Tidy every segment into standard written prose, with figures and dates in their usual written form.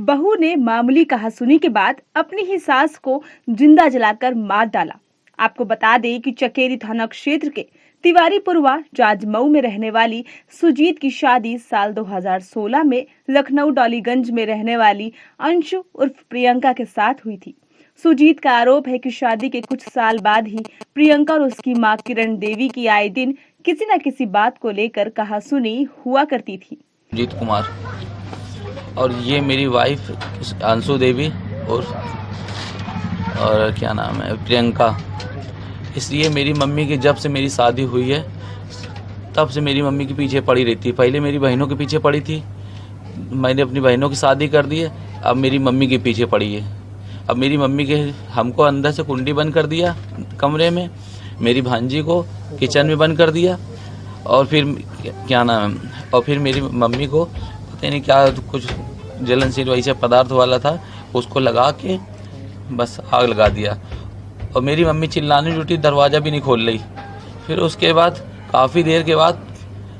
बहू ने मामूली कहासुनी के बाद अपनी ही सास को जिंदा जलाकर मार डाला। आपको बता दें कि चकेरी थाना क्षेत्र के तिवारीपुरवा जाजमऊ में रहने वाली सुजीत की शादी साल 2016 में लखनऊ डॉलीगंज में रहने वाली अंशु उर्फ प्रियंका के साथ हुई थी। सुजीत का आरोप है कि शादी के कुछ साल बाद ही प्रियंका और उसकी मां किरण देवी की आए दिन किसी न किसी बात को लेकर कहासुनी हुआ करती थी। सुजीत कुमार और ये मेरी वाइफ अंशु देवी और क्या नाम है प्रियंका। इसलिए मेरी मम्मी की जब से मेरी शादी हुई है तब से मेरी मम्मी के पीछे पड़ी रहती है। पहले मेरी बहनों के पीछे पड़ी थी, मैंने अपनी बहनों की शादी कर दी है, अब मेरी मम्मी के पीछे पड़ी है। अब मेरी मम्मी के हमको अंदर से कुंडी बंद कर दिया कमरे में, मेरी भांजी को किचन में बंद कर दिया और फिर क्या नाम है और फिर मेरी मम्मी को पता नहीं क्या कुछ जलनशील वैसे पदार्थ वाला था उसको लगा के बस आग लगा दिया और मेरी मम्मी चिल्लाने जुटी, दरवाज़ा भी नहीं खोल रही। फिर उसके बाद काफ़ी देर के बाद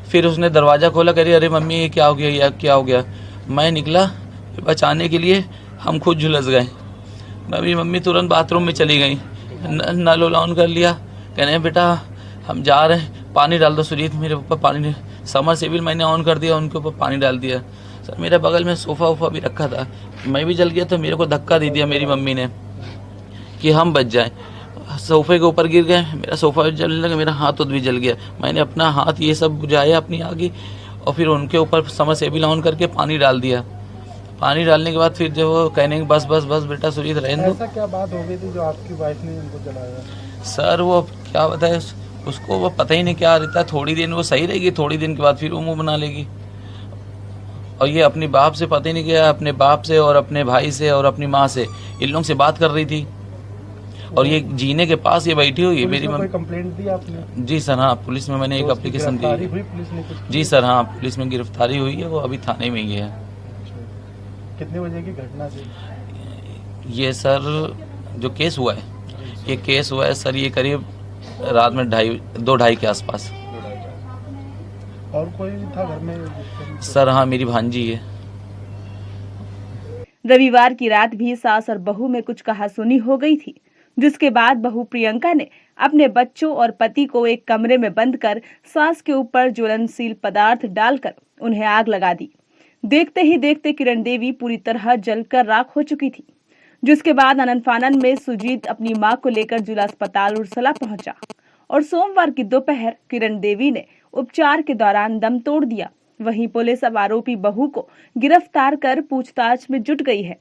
फिर उसने दरवाज़ा खोला, कह रही अरे मम्मी ये क्या हो गया, या क्या हो गया। मैं निकला बचाने के लिए, हम खुद झुलस गए। मेरी मम्मी तुरंत बाथरूम में चली गई, नल ऑन कर लिया, कहने बेटा हम जा रहे हैं, पानी डाल दो सुजीत मेरे ऊपर पानी। समर सेविल मैंने ऑन कर दिया, उनके ऊपर पानी डाल दिया। सर मेरे बगल में सोफ़ा वोफ़ा भी रखा था, मैं भी जल गया तो मेरे को धक्का दे दिया मेरी मम्मी ने कि हम बच जाएं। सोफ़े के ऊपर गिर गए, मेरा सोफ़ा भी जलने लगा, मेरा हाथ भी जल गया। मैंने अपना हाथ ये सब बुझाया अपनी आगे और फिर उनके ऊपर समर सेविल ऑन करके पानी डाल दिया। पानी डालने के बाद फिर जब वो कहने कि बस बस बस बेटा सुजीत रहने दो। ऐसा क्या बात हो गई थी जो आपकी वाइफ ने उनको जलाया? सर वो क्या बताए उसको, वो पता ही नहीं क्या रहता। थोड़ी दिन वो सही रहेगी, थोड़ी दिन के बाद फिर वो मुँह बना लेगी। और ये अपने बाप से पता ही नहीं किया, अपने बाप से और अपने भाई से और अपनी माँ से इन लोगों से बात कर रही थी और ये जीने के पास ये बैठी हुई है। मेरी मम्मी कंप्लेंट दी आपने? जी सर हाँ, पुलिस में मैंने एक एप्लीकेशन दी। पुलिस ने कुछ? जी सर हाँ, पुलिस में गिरफ्तारी हुई है, वो अभी थाने में ही है। कितने बजे की घटना थी ये सर जो केस हुआ है, ये केस हुआ है सर ये करीब रात में 2:30 के आसपास। और कोई था घर में? सर हाँ, मेरी भांजी है। रविवार की रात भी सास और बहू में कुछ कहासुनी हो गई थी, जिसके बाद बहू प्रियंका ने अपने बच्चों और पति को एक कमरे में बंद कर सास के ऊपर ज्वलनशील पदार्थ डालकर उन्हें आग लगा दी। देखते ही देखते किरण देवी पूरी तरह जलकर राख हो चुकी थी, जिसके बाद आनन फानन में सुजीत अपनी मां को लेकर जिला अस्पताल उर्सला पहुंचा और सोमवार की दोपहर किरण देवी ने उपचार के दौरान दम तोड़ दिया। वहीं पुलिस अब आरोपी बहू को गिरफ्तार कर पूछताछ में जुट गई है।